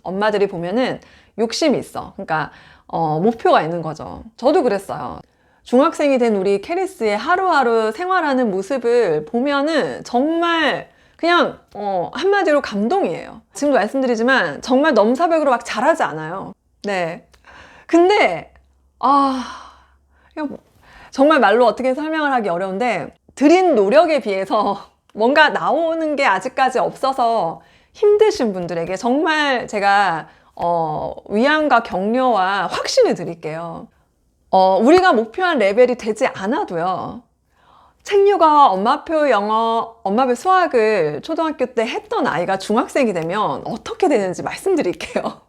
엄마들이 보면은 욕심이 있어. 그러니까 목표가 있는 거죠. 저도 그랬어요. 중학생이 된 우리 캐리스의 하루하루 생활하는 모습을 보면은 정말 그냥 한마디로 감동이에요. 지금도 말씀드리지만 정말 넘사벽으로 막 잘하지 않아요. 네. 근데 그냥 정말 말로 어떻게 설명을 하기 어려운데 들인 노력에 비해서 뭔가 나오는 게 아직까지 없어서 힘드신 분들에게 정말 제가 위안과 격려와 확신을 드릴게요. 우리가 목표한 레벨이 되지 않아도요. 책육아와 엄마표 영어, 엄마표 수학을 초등학교 때 했던 아이가 중학생이 되면 어떻게 되는지 말씀드릴게요.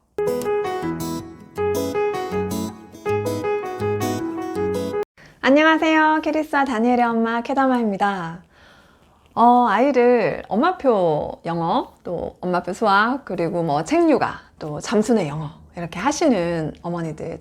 안녕하세요. 캐리스와 다니엘의 엄마 캐다마입니다. 아이를 엄마표 영어, 또 엄마표 수학, 그리고 뭐 책육아, 또 잠수내 영어 이렇게 하시는 어머니들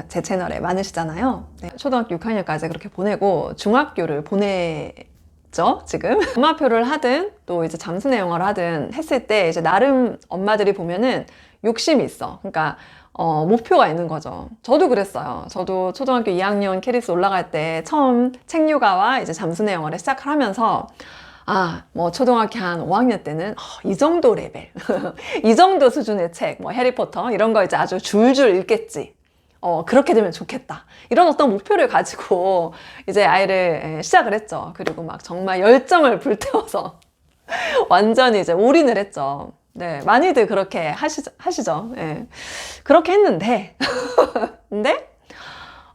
제 채널에 많으시잖아요. 네, 초등학교 6학년까지 그렇게 보내고 중학교를 보내죠, 지금. 엄마표를 하든 또 이제 잠수내 영어를 하든 했을 때 이제 나름 엄마들이 보면은 욕심이 있어. 그러니까 목표가 있는 거죠. 저도 그랬어요. 저도 초등학교 2학년 캐리스 올라갈 때 처음 책육아와 이제 잠수내 영어를 시작을 하면서 뭐 초등학교 한 5학년 때는 이 정도 레벨 이 정도 수준의 책, 뭐 해리포터 이런 거 이제 아주 줄줄 읽겠지. 그렇게 되면 좋겠다. 이런 어떤 목표를 가지고 이제 아이를 시작을 했죠. 그리고 막 정말 열정을 불태워서 완전히 이제 올인을 했죠. 네, 많이들 그렇게 하시죠. 네. 그렇게 했는데, 근데,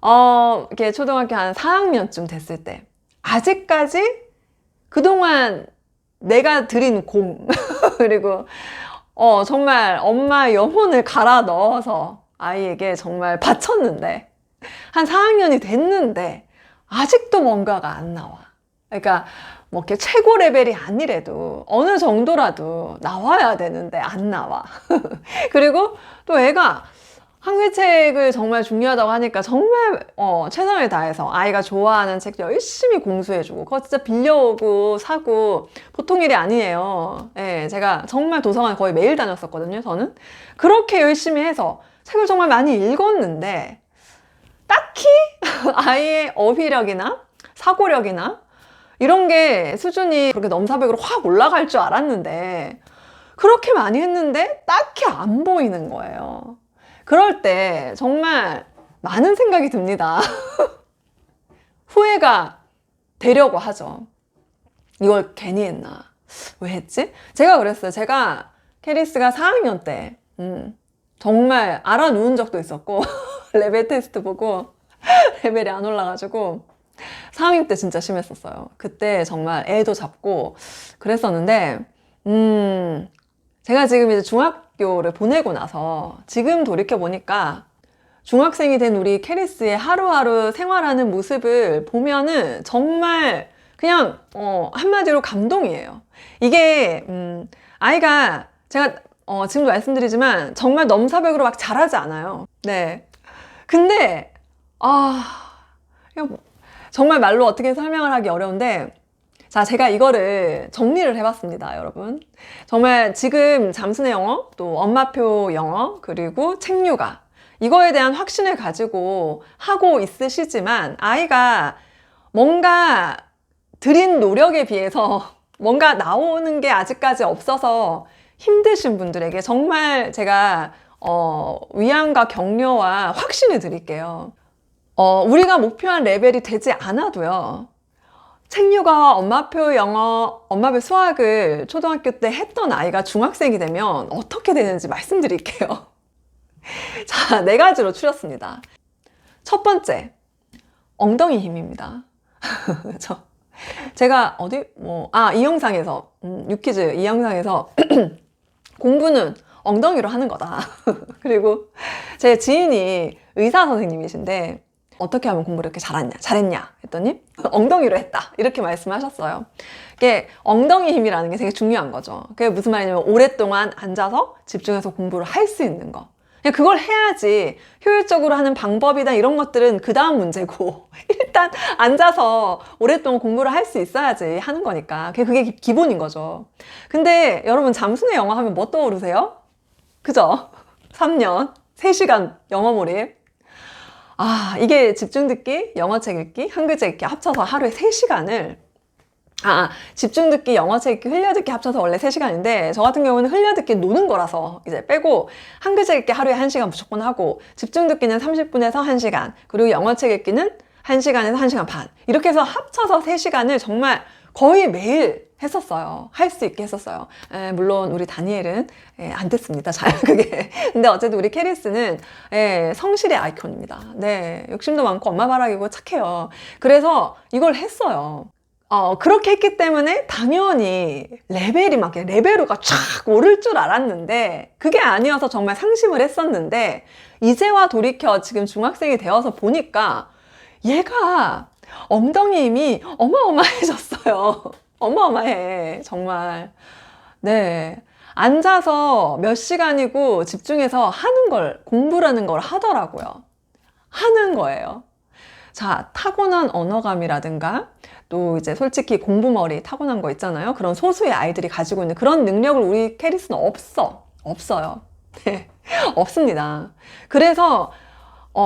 이렇게 초등학교 한 4학년쯤 됐을 때, 아직까지 그동안 내가 들인 공, 그리고, 정말 엄마의 영혼을 갈아 넣어서 아이에게 정말 바쳤는데, 한 4학년이 됐는데, 아직도 뭔가가 안 나와. 그러니까, 뭐 이렇게 최고 레벨이 아니래도 어느 정도라도 나와야 되는데 안 나와. 그리고 또 애가 학예책을 정말 중요하다고 하니까 정말 최선을 다해서 아이가 좋아하는 책 열심히 공수해주고 그거 진짜 빌려오고 사고 보통 일이 아니에요. 예, 제가 정말 도서관 거의 매일 다녔었거든요. 저는 그렇게 열심히 해서 책을 정말 많이 읽었는데 딱히 아이의 어휘력이나 사고력이나 이런 게 수준이 그렇게 넘사벽으로 확 올라갈 줄 알았는데 그렇게 많이 했는데 딱히 안 보이는 거예요. 그럴 때 정말 많은 생각이 듭니다. 후회가 되려고 하죠. 이걸 괜히 했나? 왜 했지? 제가 그랬어요. 제가 캐리스가 4학년 때 정말 알아누운 적도 있었고 레벨 테스트 보고 레벨이 안 올라가지고 4학년 때 진짜 심했었어요. 그때 정말 애도 잡고 그랬었는데 제가 지금 이제 중학교를 보내고 나서 지금 돌이켜보니까 중학생이 된 우리 캐리스의 하루하루 생활하는 모습을 보면은 정말 그냥 한마디로 감동이에요. 이게 아이가 제가 지금도 말씀드리지만 정말 넘사벽으로 막 잘하지 않아요. 네. 근데 그냥 정말 말로 어떻게 설명을 하기 어려운데 자, 제가 이거를 정리를 해봤습니다, 여러분. 정말 지금 잠수내 영어, 또 엄마표 영어, 그리고 책육아 이거에 대한 확신을 가지고 하고 있으시지만 아이가 뭔가 들인 노력에 비해서 뭔가 나오는 게 아직까지 없어서 힘드신 분들에게 정말 제가 위안과 격려와 확신을 드릴게요. 우리가 목표한 레벨이 되지 않아도요. 책육아와 엄마표 영어, 엄마표 수학을 초등학교 때 했던 아이가 중학생이 되면 어떻게 되는지 말씀드릴게요. 자, 4가지로 추렸습니다. 첫 번째, 엉덩이 힘입니다. 제가 이 영상에서, 유퀴즈 이 영상에서 공부는 엉덩이로 하는 거다. 그리고 제 지인이 의사 선생님이신데 어떻게 하면 공부를 이렇게 잘했냐 했더니 엉덩이로 했다 이렇게 말씀하셨어요. 이게 엉덩이 힘이라는 게 되게 중요한 거죠. 그게 무슨 말이냐면 오랫동안 앉아서 집중해서 공부를 할 수 있는 거. 그냥 그걸 해야지 효율적으로 하는 방법이나 이런 것들은 그 다음 문제고 일단 앉아서 오랫동안 공부를 할 수 있어야지 하는 거니까 그게 기본인 거죠. 근데 여러분 잠수내 영어 하면 뭐 떠오르세요? 그죠? 3년 3시간 영어 몰입. 이게 집중 듣기, 영어 책 읽기, 한글책 읽기 합쳐서 하루에 3시간을 집중 듣기, 영어 책 읽기, 흘려듣기 합쳐서 원래 3시간인데 저 같은 경우는 흘려듣기 노는 거라서 이제 빼고 한글책 읽기 하루에 1시간 무조건 하고 집중 듣기는 30분에서 1시간 그리고 영어 책 읽기는 1시간에서 1시간 반 이렇게 해서 합쳐서 3시간을 정말 거의 매일 했었어요. 할 수 있게 했었어요. 물론 우리 다니엘은 안 됐습니다. 잘 그게. 근데 어쨌든 우리 캐리스는 성실의 아이콘입니다. 네, 욕심도 많고 엄마 바라기고 착해요. 그래서 이걸 했어요. 그렇게 했기 때문에 당연히 레벨이 막 레벨로가 쫙 오를 줄 알았는데 그게 아니어서 정말 상심을 했었는데 이제와 돌이켜 지금 중학생이 되어서 보니까 얘가 엉덩이 힘이 어마어마해졌어요. 어마어마해 정말. 네, 앉아서 몇 시간이고 집중해서 하는 걸 공부라는 걸 하더라고요. 하는 거예요. 자, 타고난 언어감이라든가 또 이제 솔직히 공부머리 타고난 거 있잖아요. 그런 소수의 아이들이 가지고 있는 그런 능력을 우리 캐리스는 없어요. 네, 없습니다. 그래서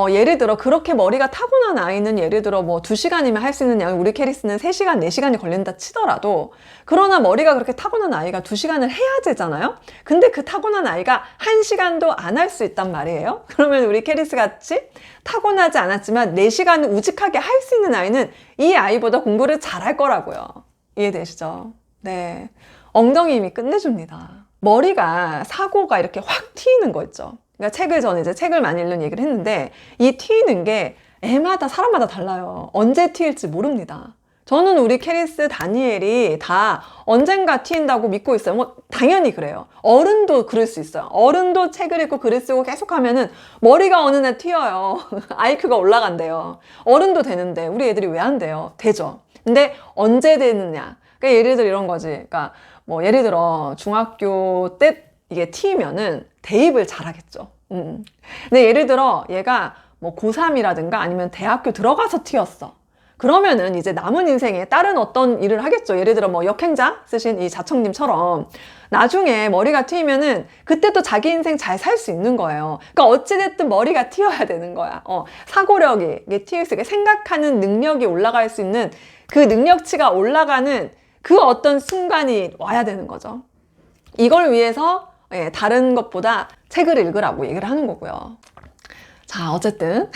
예를 들어 그렇게 머리가 타고난 아이는 예를 들어 뭐 2시간이면 할 수 있는 양을 우리 캐리스는 3시간, 4시간이 걸린다 치더라도 그러나 머리가 그렇게 타고난 아이가 2시간을 해야 되잖아요. 근데 그 타고난 아이가 1시간도 안 할 수 있단 말이에요. 그러면 우리 캐리스 같이 타고나지 않았지만 4시간을 우직하게 할 수 있는 아이는 이 아이보다 공부를 잘할 거라고요. 이해되시죠? 네, 엉덩이 힘이 끝내줍니다. 머리가 사고가 이렇게 확 튀는 거 있죠. 그러니까 저는 이제 책을 많이 읽는 얘기를 했는데 이 튀는 게 애마다 사람마다 달라요. 언제 튀일지 모릅니다. 저는 우리 캐리스, 다니엘이 다 언젠가 튀인다고 믿고 있어요. 뭐 당연히 그래요. 어른도 그럴 수 있어요. 어른도 책을 읽고 글을 쓰고 계속 하면은 머리가 어느 날 튀어요. IQ가 올라간대요. 어른도 되는데 우리 애들이 왜 안 돼요? 되죠. 근데 언제 되느냐? 그러니까 예를 들어 이런 거지. 그러니까 뭐 예를 들어 중학교 때 이게 튀면은 대입을 잘하겠죠. 근데 예를 들어 얘가 뭐 고3이라든가 아니면 대학교 들어가서 튀었어. 그러면은 이제 남은 인생에 다른 어떤 일을 하겠죠. 예를 들어 뭐 역행자 쓰신 이 자청님처럼 나중에 머리가 튀면은 그때 또 자기 인생 잘 살 수 있는 거예요. 그러니까 어찌됐든 머리가 튀어야 되는 거야. 사고력이 이게 튀을 수 있게 생각하는 능력이 올라갈 수 있는 그 능력치가 올라가는 그 어떤 순간이 와야 되는 거죠. 이걸 위해서 다른 것보다 책을 읽으라고 얘기를 하는 거고요. 자, 어쨌든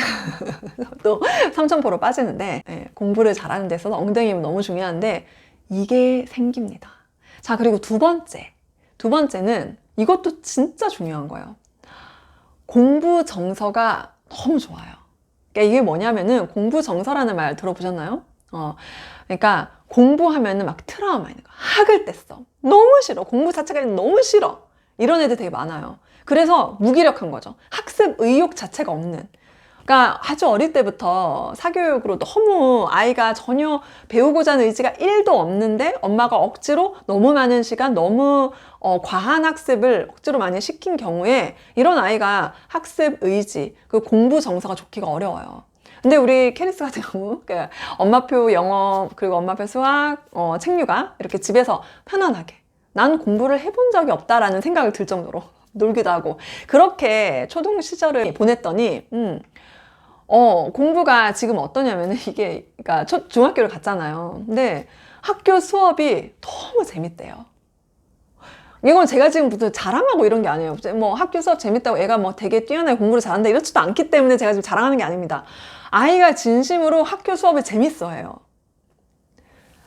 또 3000%로 빠지는데 공부를 잘하는 데 있어서 엉덩이 힘은 너무 중요한데 이게 생깁니다. 자, 그리고 두 번째는 이것도 진짜 중요한 거예요. 공부 정서가 너무 좋아요. 그러니까 이게 뭐냐면은 공부 정서라는 말 들어보셨나요? 그러니까 공부하면은 막 트라우마 있는 거. 학을 뗐어. 너무 싫어. 공부 자체가 너무 싫어. 이런 애들 되게 많아요. 그래서 무기력한 거죠. 학습 의욕 자체가 없는. 그러니까 아주 어릴 때부터 사교육으로 너무 아이가 전혀 배우고자 하는 의지가 1도 없는데 엄마가 억지로 너무 많은 시간, 너무 과한 학습을 억지로 많이 시킨 경우에 이런 아이가 학습 의지, 그 공부 정서가 좋기가 어려워요. 근데 우리 캐리스 같은 경우 엄마표 영어 그리고 엄마표 수학, 책류가 이렇게 집에서 편안하게 난 공부를 해본 적이 없다라는 생각을 들 정도로 놀기도 하고 그렇게 초등 시절을 보냈더니 공부가 지금 어떠냐면은 이게 그러니까 중학교를 갔잖아요. 근데 학교 수업이 너무 재밌대요. 이건 제가 지금부터 자랑하고 이런 게 아니에요. 뭐 학교 수업 재밌다고 애가 뭐 되게 뛰어나게 공부를 잘한다 이렇지도 않기 때문에 제가 지금 자랑하는 게 아닙니다. 아이가 진심으로 학교 수업을 재밌어해요.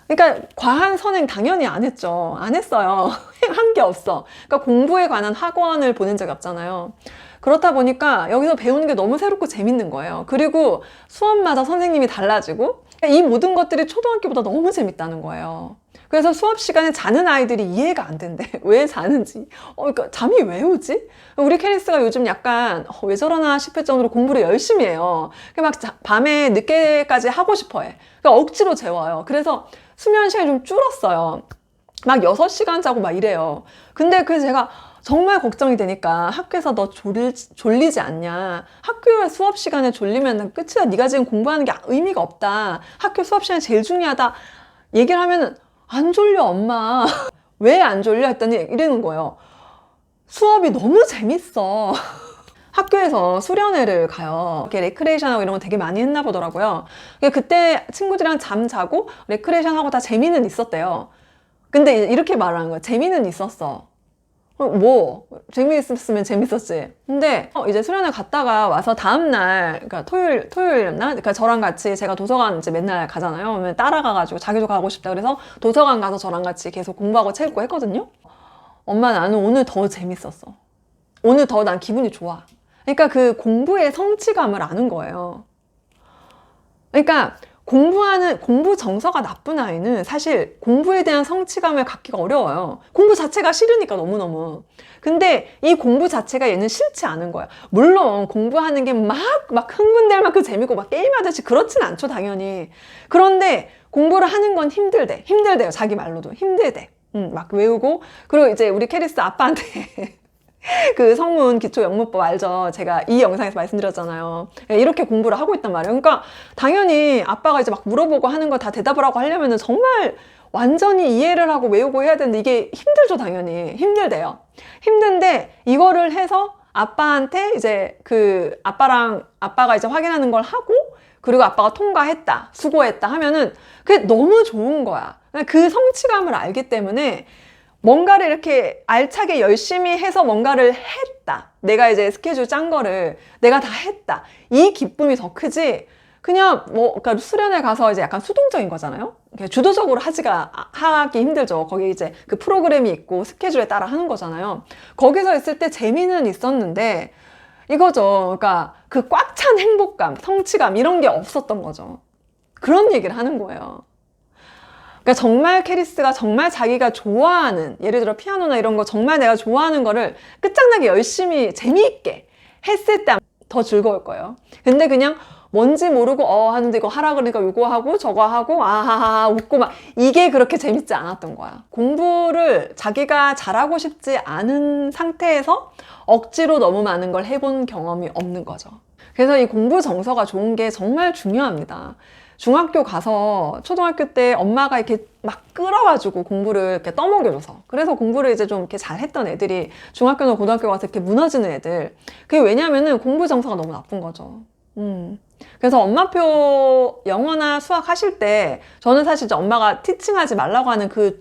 그러니까 과한 선행 당연히 안 했죠. 안 했어요. 한 게 없어. 그러니까 공부에 관한 학원을 보낸 적이 없잖아요. 그렇다 보니까 여기서 배우는 게 너무 새롭고 재밌는 거예요. 그리고 수업마다 선생님이 달라지고 이 모든 것들이 초등학교보다 너무 재밌다는 거예요. 그래서 수업 시간에 자는 아이들이 이해가 안 된대. 왜 자는지. 그러니까 잠이 왜 오지? 우리 캐리스가 요즘 약간 왜 저러나 싶을 정도로 공부를 열심히 해요. 막 밤에 늦게까지 하고 싶어 해. 그러니까 억지로 재워요. 그래서 수면 시간이 좀 줄었어요. 막 6시간 자고 막 이래요. 근데 그래서 제가 정말 걱정이 되니까 학교에서 너 졸리지 않냐. 학교 수업 시간에 졸리면 끝이야. 네가 지금 공부하는 게 의미가 없다. 학교 수업 시간이 제일 중요하다. 얘기를 하면은 안 졸려 엄마. 왜 안 졸려? 했더니 이러는 거예요. 수업이 너무 재밌어. 학교에서 수련회를 가요. 이렇게 레크레이션하고 이런 거 되게 많이 했나 보더라고요. 그때 친구들이랑 잠 자고 레크레이션하고 다 재미는 있었대요. 근데 이렇게 말하는 거야. 재미는 있었어. 뭐 재미있었으면 재밌었지. 근데 이제 수련회 갔다가 와서 다음날, 그러니까 토요일이었나? 그러니까 저랑 같이, 제가 도서관 이제 맨날 가잖아요. 그러면 따라가가지고 자기도 가고 싶다 그래서 도서관 가서 저랑 같이 계속 공부하고 책 읽고 했거든요. 엄마, 나는 오늘 더 재밌었어. 오늘 더 난 기분이 좋아. 그러니까 그 공부의 성취감을 아는 거예요. 그러니까 공부 정서가 나쁜 아이는 사실 공부에 대한 성취감을 갖기가 어려워요. 공부 자체가 싫으니까 너무너무. 근데 이 공부 자체가 얘는 싫지 않은 거야. 물론 공부하는 게 막 흥분될 만큼 재밌고 막 게임하듯이 그렇진 않죠, 당연히. 그런데 공부를 하는 건 힘들대요. 자기 말로도 힘들대. 막 외우고. 그리고 이제 우리 캐리스 아빠한테 그 성문 기초 영문법 알죠? 제가 이 영상에서 말씀드렸잖아요. 이렇게 공부를 하고 있단 말이에요. 그러니까 당연히 아빠가 이제 막 물어보고 하는 거 다 대답을 하고 하려면은 정말 완전히 이해를 하고 외우고 해야 되는데 이게 힘들죠, 당연히. 힘들대요. 힘든데 이거를 해서 아빠한테 이제 아빠가 이제 확인하는 걸 하고, 그리고 아빠가 통과했다, 수고했다 하면은 그게 너무 좋은 거야. 그 성취감을 알기 때문에 뭔가를 이렇게 알차게 열심히 해서 뭔가를 했다. 내가 이제 스케줄 짠 거를 내가 다 했다. 이 기쁨이 더 크지. 그냥 그러니까 수련회 가서 이제 약간 수동적인 거잖아요. 주도적으로 하기 힘들죠. 거기 이제 그 프로그램이 있고 스케줄에 따라 하는 거잖아요. 거기서 있을 때 재미는 있었는데 이거죠. 그러니까 그 꽉 찬 행복감, 성취감 이런 게 없었던 거죠. 그런 얘기를 하는 거예요. 그러니까 정말 캐리스가 정말 자기가 좋아하는, 예를 들어 피아노나 이런 거 정말 내가 좋아하는 거를 끝장나게 열심히 재미있게 했을 때 더 즐거울 거예요. 근데 그냥 뭔지 모르고 하는데 이거 하라 그러니까 이거 하고 저거 하고 아하하 웃고 막 이게 그렇게 재밌지 않았던 거야. 공부를 자기가 잘하고 싶지 않은 상태에서 억지로 너무 많은 걸 해본 경험이 없는 거죠. 그래서 이 공부 정서가 좋은 게 정말 중요합니다. 중학교 가서 초등학교 때 엄마가 이렇게 막 끌어가지고 공부를 이렇게 떠먹여줘서, 그래서 공부를 이제 좀 이렇게 잘했던 애들이 중학교나 고등학교 가서 이렇게 무너지는 애들, 그게 왜냐면은 공부 정서가 너무 나쁜 거죠. 그래서 엄마표 영어나 수학 하실 때 저는 사실 이제 엄마가 티칭하지 말라고 하는 그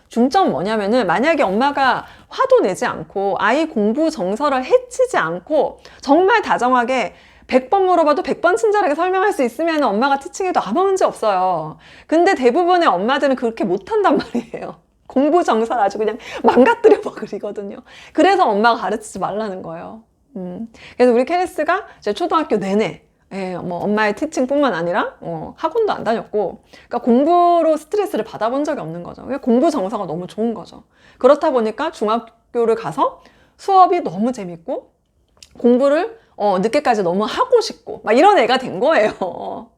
중점 뭐냐면은, 만약에 엄마가 화도 내지 않고 아이 공부 정서를 해치지 않고 정말 다정하게 100번 물어봐도 100번 친절하게 설명할 수 있으면 엄마가 티칭해도 아무 문제 없어요. 근데 대부분의 엄마들은 그렇게 못한단 말이에요. 공부 정서를 아주 그냥 망가뜨려 버리거든요. 그래서 엄마가 가르치지 말라는 거예요. 그래서 우리 캐리스가 이제 초등학교 내내 뭐 엄마의 티칭뿐만 아니라 학원도 안 다녔고, 그러니까 공부로 스트레스를 받아본 적이 없는 거죠. 공부 정서가 너무 좋은 거죠. 그렇다 보니까 중학교를 가서 수업이 너무 재밌고 공부를 늦게까지 너무 하고 싶고 막 이런 애가 된 거예요.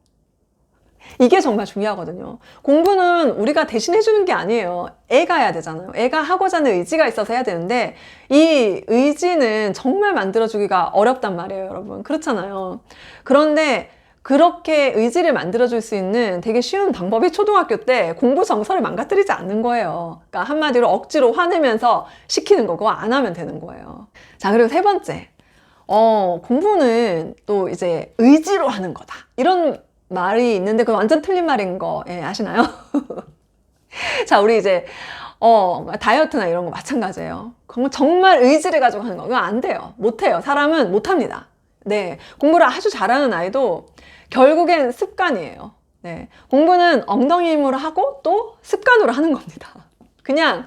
이게 정말 중요하거든요. 공부는 우리가 대신 해주는 게 아니에요. 애가 해야 되잖아요. 애가 하고자 하는 의지가 있어서 해야 되는데 이 의지는 정말 만들어주기가 어렵단 말이에요, 여러분. 그렇잖아요. 그런데 그렇게 의지를 만들어줄 수 있는 되게 쉬운 방법이 초등학교 때 공부 정서를 망가뜨리지 않는 거예요. 그러니까 한마디로 억지로 화내면서 시키는 거, 그거 안 하면 되는 거예요. 자, 그리고 세 번째. 공부는 또 이제 의지로 하는 거다, 이런 말이 있는데 그건 완전 틀린 말인 거 아시나요? 자, 우리 이제 다이어트나 이런 거 마찬가지예요. 그건 정말 의지를 가지고 하는 거, 이거 안 돼요. 못해요. 사람은 못합니다. 네, 공부를 아주 잘하는 아이도 결국엔 습관이에요. 네, 공부는 엉덩이 힘으로 하고 또 습관으로 하는 겁니다. 그냥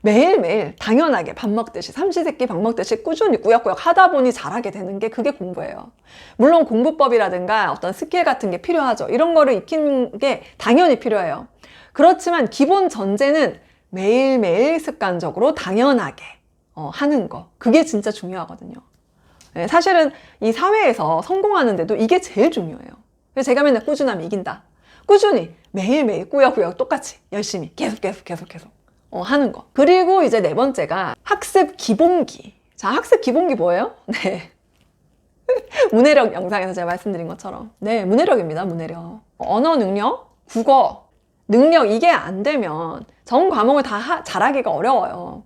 매일매일 당연하게 밥 먹듯이, 삼시세끼 밥 먹듯이 꾸준히 꾸역꾸역 하다 보니 잘하게 되는 게, 그게 공부예요. 물론 공부법이라든가 어떤 스킬 같은 게 필요하죠. 이런 거를 익히는 게 당연히 필요해요. 그렇지만 기본 전제는 매일매일 습관적으로 당연하게 하는 거, 그게 진짜 중요하거든요. 네, 사실은 이 사회에서 성공하는데도 이게 제일 중요해요. 그래서 제가 맨날 꾸준하면 이긴다. 꾸준히 매일매일 꾸역꾸역 똑같이 열심히 계속 하는 거. 그리고 이제 네 번째가 학습 기본기. 자, 학습 기본기 뭐예요? 네. 문해력 영상에서 제가 말씀드린 것처럼. 네, 문해력입니다, 문해력. 언어 능력, 국어 능력, 이게 안 되면 전 과목을 다 잘하기가 어려워요.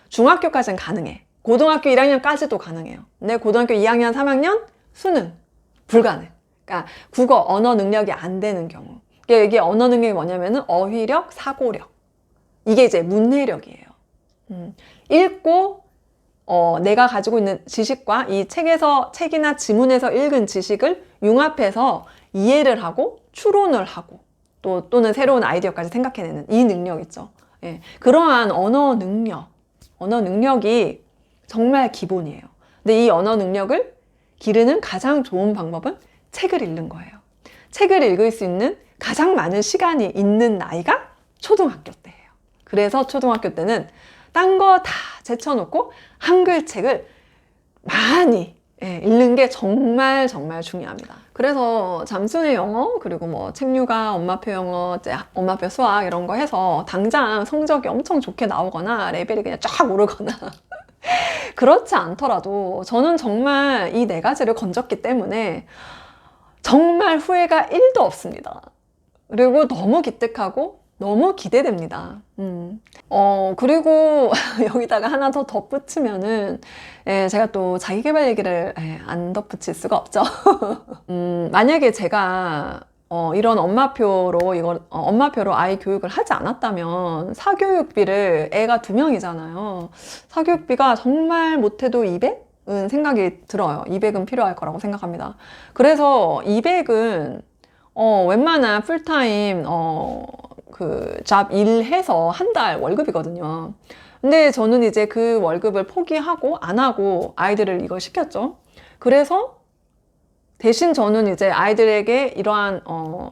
중학교까지는 가능해. 고등학교 1학년까지도 가능해요. 근데 고등학교 2학년, 3학년 수능 불가능. 그러니까 국어 언어 능력이 안 되는 경우. 이게 언어 능력이 뭐냐면은 어휘력, 사고력. 이게 이제 문해력이에요. 읽고 내가 가지고 있는 지식과 이 책이나 지문에서 읽은 지식을 융합해서 이해를 하고 추론을 하고 또는 새로운 아이디어까지 생각해내는 이 능력 있죠. 예, 그러한 언어 능력이 정말 기본이에요. 근데 이 언어 능력을 기르는 가장 좋은 방법은 책을 읽는 거예요. 책을 읽을 수 있는 가장 많은 시간이 있는 나이가 초등학교 때예요. 그래서 초등학교 때는 딴 거 다 제쳐놓고 한글 책을 많이 읽는 게 정말 중요합니다. 그래서 잠수의 영어, 그리고 뭐 책류가, 엄마표 영어, 엄마표 수학 이런 거 해서 당장 성적이 엄청 좋게 나오거나 레벨이 그냥 쫙 오르거나 그렇지 않더라도 저는 정말 이 4가지를 건졌기 때문에 정말 후회가 1도 없습니다. 그리고 너무 기특하고 너무 기대됩니다. 그리고 여기다가 하나 더 덧붙이면은, 제가 또 자기계발 얘기를 안 덧붙일 수가 없죠. 만약에 제가 이런 엄마표로 아이 교육을 하지 않았다면 사교육비를 애가 2명이잖아요. 사교육비가 정말 못해도 200은 생각이 들어요. 200은 필요할 거라고 생각합니다. 그래서 200은 웬만한 풀타임 잡 일해서 한 달 월급이거든요. 근데 저는 이제 그 월급을 포기하고 안 하고 아이들을 이걸 시켰죠. 그래서 대신 저는 이제 아이들에게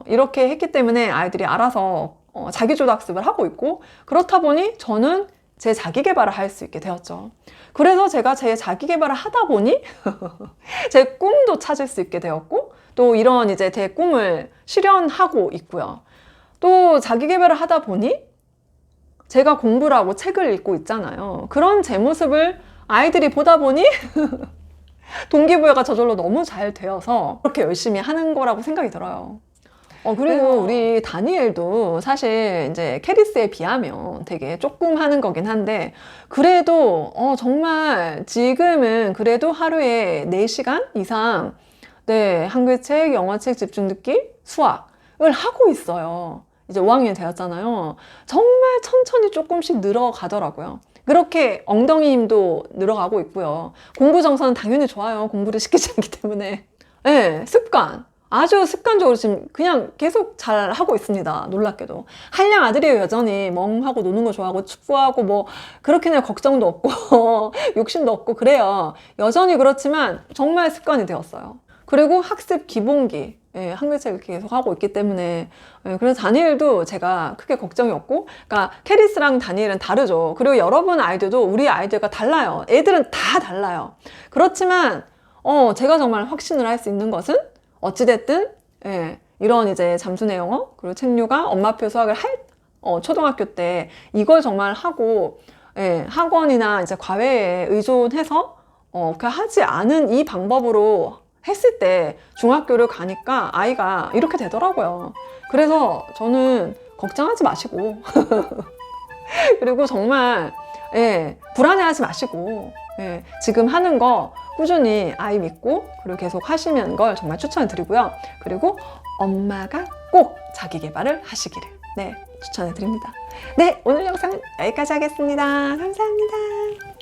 이렇게 했기 때문에 아이들이 알아서 자기주도학습을 하고 있고, 그렇다 보니 저는 제 자기계발을 할 수 있게 되었죠. 그래서 제가 제 자기계발을 하다 보니 제 꿈도 찾을 수 있게 되었고, 또 이런 이제 제 꿈을 실현하고 있고요. 또 자기계발을 하다 보니 제가 공부를 하고 책을 읽고 있잖아요. 그런 제 모습을 아이들이 보다 보니 동기부여가 저절로 너무 잘 되어서 그렇게 열심히 하는 거라고 생각이 들어요. 그리고 우리 다니엘도 사실 이제 캐리스에 비하면 되게 조금 하는 거긴 한데, 그래도 정말 지금은 그래도 하루에 4시간 이상 한글책, 영어책 집중 듣기, 수학을 하고 있어요. 이제 5학년 되었잖아요. 정말 천천히 조금씩 늘어가더라고요. 그렇게 엉덩이 힘도 늘어가고 있고요. 공부 정서는 당연히 좋아요. 공부를 시키지 않기 때문에. 네, 아주 습관적으로 지금 그냥 계속 잘 하고 있습니다. 놀랍게도. 한량 아들이에요. 여전히 멍하고 노는 거 좋아하고 축구하고 뭐 그렇게는 걱정도 없고 욕심도 없고 그래요. 여전히 그렇지만 정말 습관이 되었어요. 그리고 학습 기본기, 한글책을 계속 하고 있기 때문에, 그래서 다니엘도 제가 크게 걱정이 없고, 그러니까 캐리스랑 다니엘은 다르죠. 그리고 여러분 아이들도 우리 아이들과 달라요. 애들은 다 달라요. 그렇지만 제가 정말 확신을 할 수 있는 것은 어찌됐든 이런 이제 잠수내 영어, 그리고 책류가, 엄마표 수학을 초등학교 때 이걸 정말 하고, 학원이나 이제 과외에 의존해서 하지 않은 이 방법으로 했을 때 중학교를 가니까 아이가 이렇게 되더라고요. 그래서 저는 걱정하지 마시고 그리고 정말 불안해하지 마시고 지금 하는 거 꾸준히 아이 믿고 그리고 계속 하시는 걸 정말 추천을 드리고요. 그리고 엄마가 꼭 자기 개발을 하시기를 추천해 드립니다. 오늘 영상은 여기까지 하겠습니다. 감사합니다.